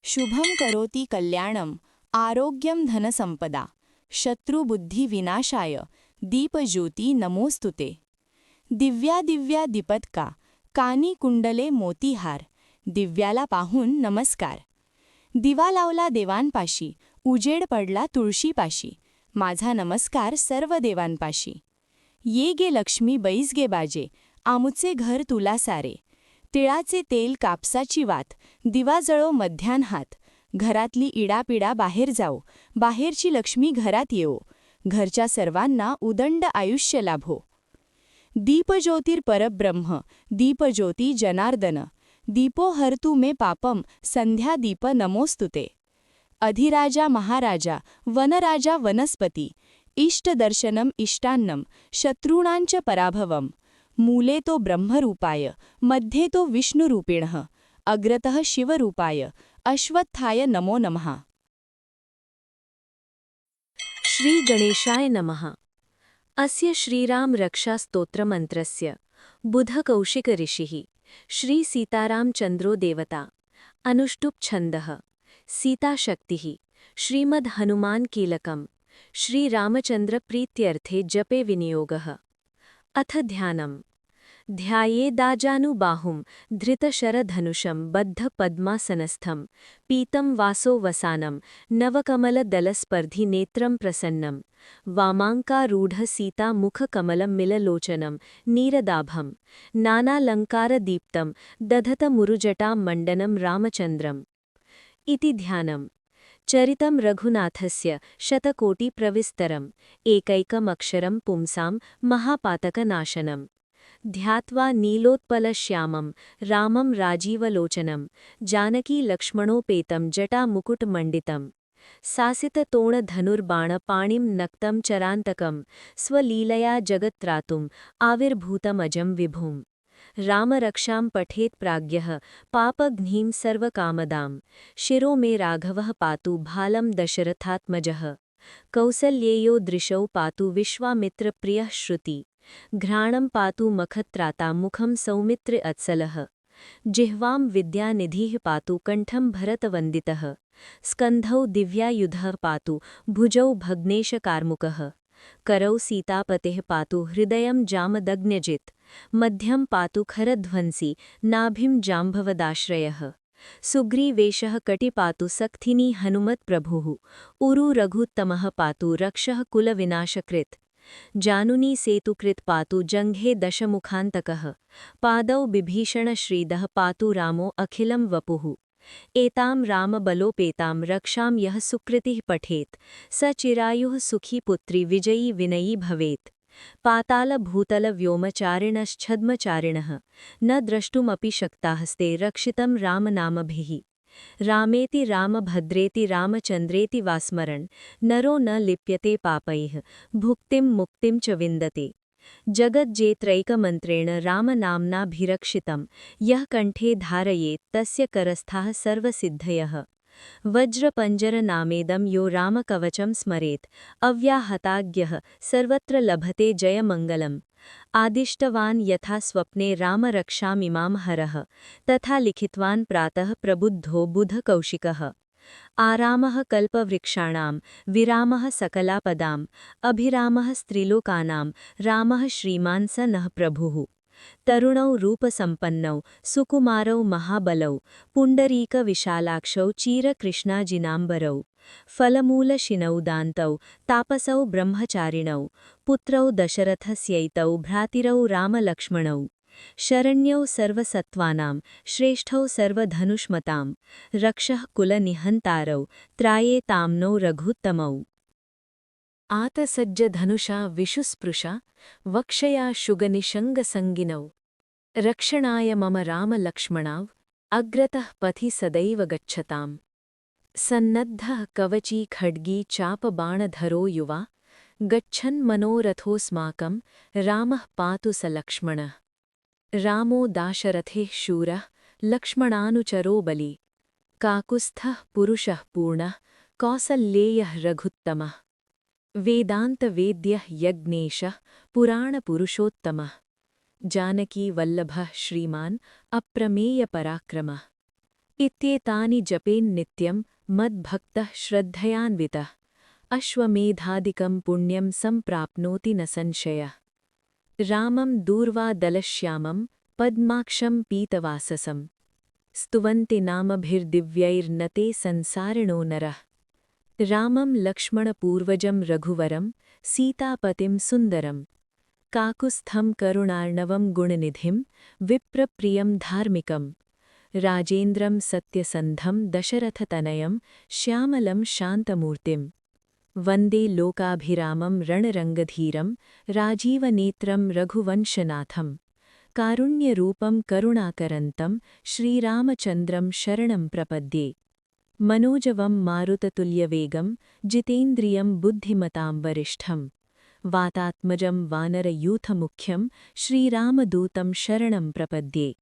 शुभं करोति कल्याणम आरोग्यम धनसंपदा शत्रुबुद्धिविनाशाय दीपज्योती नमोस्तुते। दिव्या दिव्या दीपत्का कानी कुंडले मोतीहार दिव्याला पाहून नमस्कार। दिवा लावला देवांपाशी उजेड पडला तुळशीपाशी माझा नमस्कार सर्व देवांपाशी। ये गे लक्ष्मी बैस गे बाजे आमुचे घर तुला सारे तिळाचे तेल कापसाची वात दिवा जळो मध्यान्हात घरातली इडापिडा बाहेर जाओ बाहेरची लक्ष्मी घरात येओ घरच्या सर्वांना उदंड आयुष्य लाभो। दीपज्योतिर्परब्रह्म दीपज्योती जनार्दन दीपो हरतु मे पापम संध्या दीप नमोस्तुते। अधिराजा महाराजा वनराजा वनस्पती इष्टदर्शनम इष्टान्नम शत्रूणांच पराभवम मूले तो ब्रह्मरूपाय मध्ये तो विष्णुरूपिणः अग्रतः शिवरूपाय अश्वत्थाय नमो नमः। श्री गणेशाय नमः। अस्य श्रीराम रक्षा स्तोत्रमन्त्रस्य बुधकौशिक ऋषिः श्री सीतारामचन्द्रो देवता अनुष्टुप् छन्दः सीताशक्तिः श्रीमद् हनुमान कीलकम् श्रीरामचन्द्र प्रीत्यर्थे जपे विनियोगः। अथ ध्यानम् ध्यायेदाजानुबाहुं धृतशरधनुषं बद्धपद्मासनस्थं पीतं वासो वसानं नवकमलदलस्पर्धि नेत्रं प्रसन्नं वामाङ्कारूढसीतामुखकमलं मिललोचनं नीरदाभं नानालङ्कारदीप्तं दधतमुरुजटां मण्डनं रामचन्द्रम् इति ध्यानम्। चरितं रघुनाथस्य शतकोटिप्रविस्तरम् एकैकमक्षरं पुंसां महापातकनाशनम् ध्यात्वा नीलोत्पलश्यामं रामं राजीवलोचनं जानकीलक्ष्मणोपेतं जटामुकुटमण्डितं सासिततोणधनुर्बाणपाणिं नक्तं चरान्तकं स्वलीलया जगत्त्रातुम् आविर्भूतमजं विभुम्। रामरक्षां पठेत् प्राज्ञः पापघ्नीं सर्वकामदां शिरो मे राघवः पातु भालं दशरथात्मजः कौसल्येयो दृशौ पातु विश्वामित्रप्रियः श्रुति घ्राणं पातु मखत्राता मुखं सौमित्र अत्सलः जिह्वां विद्यानिधिः पातु कण्ठं भरतवन्दितः स्कन्धौ दिव्यायुधः पातु भुजौ भग्नेशकार्मुकः करौ सीतापतेः पातु हृदयं जामदग्न्यजित् मध्यं पातु खरध्वंसी नाभिं जाम्भवदाश्रयः सुग्रीवेशः कटिपातु सक्थिनी हनुमत्प्रभुः उरु रघुत्तमः पातु रक्षः कुलविनाशकृत् जानुनी सेतुकृत् पातु जङ्घे दशमुखान्तकः पादौ बिभीषणश्रीदः पातु रामो अखिलं वपुः एतां रामबलोपेतां रक्षां यः सुकृतिः पठेत् स चिरायुः सुखी पुत्री विजयी विनयी भवेत्। पातालभूतलव्योमचारिणश्छद्मचारिणः न द्रष्टुमपि शक्तास्ते रक्षितं रामनामभिः रामेति रामभद्रेति रामचन्द्रेति वास्मरन् नरो न लिप्यते पापैः भुक्तिं मुक्तिं च विन्दते। जगज्जेत्रैकमन्त्रेण रामनाम्नाभिरक्षितं यः कण्ठे धारयेत् तस्य करस्थाः सर्वसिद्धयः। वज्रपञ्जरनामेदं यो रामकवचं स्मरेत् अव्याहताज्ञः सर्वत्र लभते जयमङ्गलम्। आदिष्टवान् यथा स्वप्ने रामरक्षामिमां हरः तथा लिखितवान् प्रातः प्रबुद्धो बुधकौशिकः। आरामः कल्पवृक्षाणां विरामः सकलापदाम् अभिरामः स्त्रीलोकानां रामः श्रीमान् स नः प्रभुः। तरुणौ रूपसम्पन्नौ सुकुमारौ महाबलौ पुण्डरीकविशालाक्षौ चीरकृष्णाजिनाम्बरौ फलमूलशिनौ दान्तौ तापसौ ब्रह्मचारिणौ पुत्रौ दशरथस्यैतौ भ्रातिरौ रामलक्ष्मणौ शरण्यौ सर्वसत्त्वानां श्रेष्ठौ सर्वधनुष्मतां रक्षः कुलनिहन्तारौ त्रायेताम्नौ रघुत्तमौ। आतसज्जधनुषा विशुस्पृशा वक्षया शुगनिषङ्गसङ्गिनौ रक्षणाय मम रामलक्ष्मणाव अग्रतः पथि सदैव गच्छताम्। सन्नद्धः कवची खड्गी चापबाणधरो युवा गच्छन् मनोरथोऽस्माकं रामः पातु स लक्ष्मणः। रामो दाशरथेः शूरः लक्ष्मणानुचरो बली काकुत्स्थः पुरुषः पूर्णः कौसल्येयः रघुत्तमः। वेदान्तवेद्यः यज्ञेशः पुराणपुरुषोत्तमः जानकीवल्लभः श्रीमान् अप्रमेयपराक्रमः। इत्येतानि जपेन्नित्यं मद्भक्तः श्रद्धयान्वितः अश्वमेधादिकं पुण्यं सम्प्राप्नोति न संशयः। रामं दूर्वादलश्यामं पद्माक्षं पीतवाससं स्तुवन्ति नामभिर्दिव्यैर्न ते संसारिणो नरः। रामं लक्ष्मणपूर्वजं रघुवरं सीतापतिं सुन्दरं काकुत्स्थं करुणार्णवं गुणनिधिं विप्रप्रियं धार्मिकं राजेन्द्रं सत्यसन्धं दशरथतनयं श्यामलं शान्तमूर्तिं वन्दे लोकाभिरामं रणरङ्गधीरं राजीवनेत्रं रघुवंशनाथं कारुण्यरूपं करुणाकरन्तं श्रीरामचन्द्रं शरणं प्रपद्ये। मनोजवं मारुततुल्यवेगं जितेन्द्रियं बुद्धिमतां वरिष्ठं वातात्मजं वानरयूथमुख्यं श्रीरामदूतं शरणं प्रपद्ये।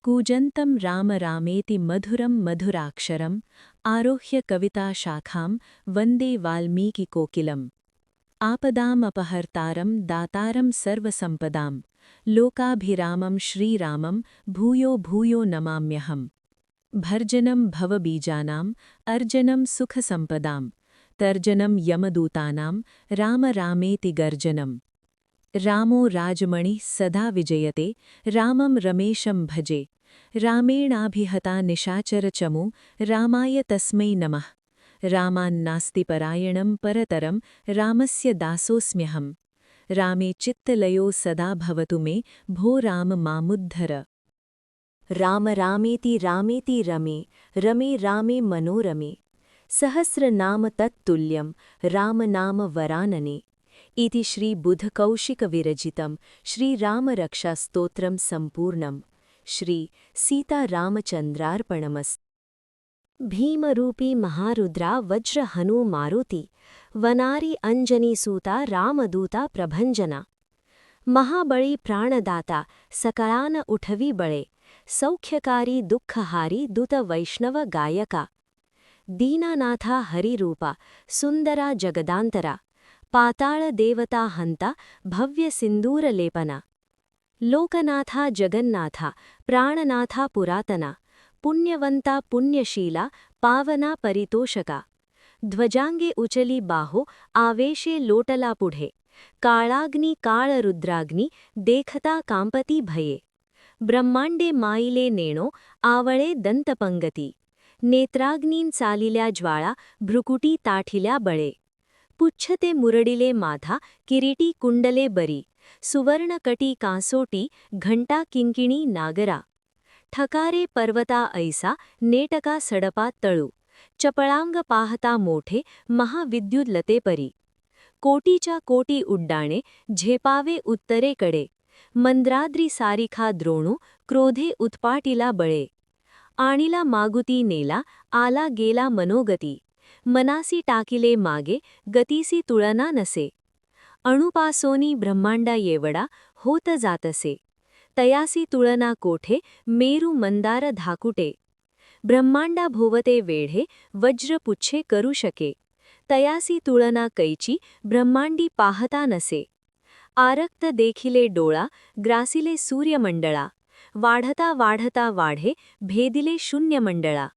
कूजन्तं राम रामेति मधुरं मधुराक्षरम् आरोह्य कविताशाखां वन्दे वाल्मीकिकोकिलम्। आपदामपहर्तारं दातारं सर्वसम्पदां लोकाभिरामं श्रीरामं भूयो भूयो नमाम्यहम्। भर्जनं भवबीजानाम् अर्जनं सुखसम्पदां तर्जनं यमदूतानां राम रामेति गर्जनम्। रामो राजमणिः सदा विजयते रामं रमेशं भजे रामेणाभिहता निशाचरचमू रामाय तस्मै नमः। रामान्नास्ति परायणं परतरं रामस्य दासोऽस्म्यहम्। रामे चित्तलयो सदा भवतु मे भो राम मामुद्धर। राम रामेति रामेति रमे रमे रामे मनोरमे सहस्रनाम तत्तुल्यं रामनाम वरानने। इति श्रीबुधकौशिकविरचितं श्रीरामरक्षास्तोत्रं सम्पूर्णम्। श्री सीतारामचन्द्रार्पणमस्तु। भीमरूपी महारुद्रा वज्र हनु मारुति वनारी अंजनीसूता रामदूता प्रभंजना। महाबळी प्राणदाता सकळान उठवी बळे सौख्यकारी दुःखहारी दूत वैष्णव गायका। दीनानाथा हरिरूपा सुंदरा जगदांतरा पाताळ देवता हंता भव्य सिंदूरलेपना। लोकनाथा जगन्नाथा प्राणनाथा पुरातना पुण्यवंता पुण्यशीला पावना परितोषका। ध्वजांगे उचली बाहो आवेशे लोटला पुढे काळाग्नी काळरुद्राग्नी देखता कांपती भये। ब्रह्मांडे माईले नेणो आवळे दंतपंगती नेत्राग्नीं चालिल्या ज्वाळा भ्रुकुटी ताठिल्या बळे। पुच्छते मुरडिले माथा किरीटी कुंडले बरी सुवर्णकटी कांसोटी घंटा किंकिणी नागरा। ठकारे पर्वता ऐसा नेटका सडपा तळू चपळांग पाहता मोठे महाविद्युल्लते परी। कोटीच्या कोटी उड्डाणे झेपावे उत्तरेकडे मंद्राद्री सारिखा द्रोणू क्रोधे उत्पाटिला बळे। आणिला मागुती नेला आला गेला मनोगती मनासी टाकिले मागे गतीसी तुळना नसे। अणुपासोनी ब्रह्मांडा येवडा होत जातसे तयासी तुळना कोठे मेरू मंदार धाकुटे। ब्रह्मांडा भोवते वेढे वज्र पुच्छे करू शके तयासी तुळना कैची ब्रह्मांडी पाहता नसे। आरक्त देखिले डोळा ग्रासिले सूर्यमंडळा वाढता वाढता वाढे भेदिले शून्यमंडळा।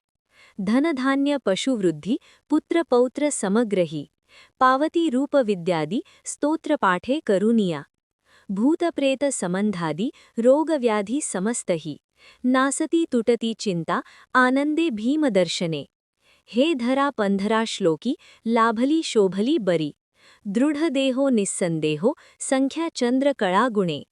धनधान्य पशुवृद्धी पुत्रपौत्र समग्रही पावती रूपविद्यादी स्तोत्रपाठे करुनिया। भूतप्रेत संबंधादी रोगव्याधी समस्तही नासती तुटती चिंता आनंदे भीमदर्शने। हे धरा पंधरा श्लोकी लाभली शोभली बरी दृढदेहो निस्संदेहो संख्या चंद्र कळागुणे।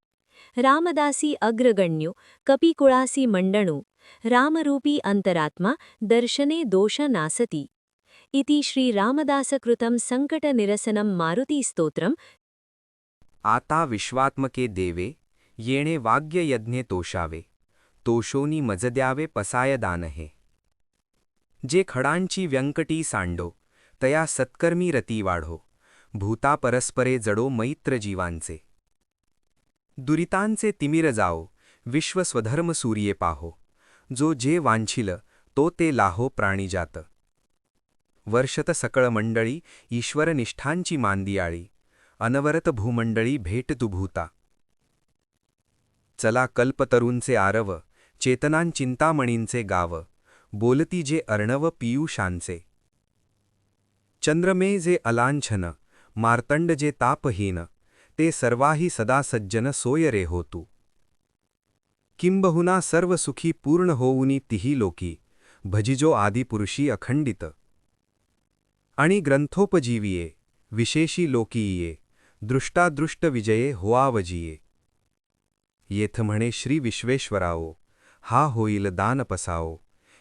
रामदासी अग्रगण्यो कपिकुळासी मंडणू रामरूपी अंतरात्मा दर्शने दोष नासती। इति श्री रामदासकृतं संकटनिरसनं मारुतीस्तोत्रम्। आता विश्वात्मके देवे येणे वाग्ययज्ञे तोषावे तोषोनी मज द्यावे पसाय दानहे। जे खडांची व्यंकटी सांडो तया सत्कर्मी रती वाढो भूता परस्परे जडो मैत्र जीवांचे। दुरितांचे तिमिर जाओ विश्व स्वधर्म सूर्ये पाहो जो जे वांछिल तो ते लाहो प्राणिजात। वर्षत सकळ मंडळी ईश्वर निष्ठांची मांदियाळी अनवरत भूमंडळी भेट तू भूता। चला कल्पतरूंचे आरव चेतनांचिंतामणींचे गाव बोलती जे अर्णव पीयूषांचे. चंद्रमे जे अलांछन, मार्तंड जे तापहीन, ते सर्वाही सदा सज्जन सोय रे होतू. किंबहुना सर्व सुखी पूर्ण होऊनी तिही लोकी, भजिजो आदिपुरुषी अखंडित. आणि ग्रंथोपजीविये, विशेषी लोकीये, दृष्टादृष्ट विजये होआवजिये. येथ म्हणे श्री विश्वेश्वराओ, हा होईल दान पसाओ,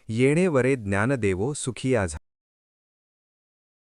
येणे वरे ज्ञानदेवो सुखिया झा.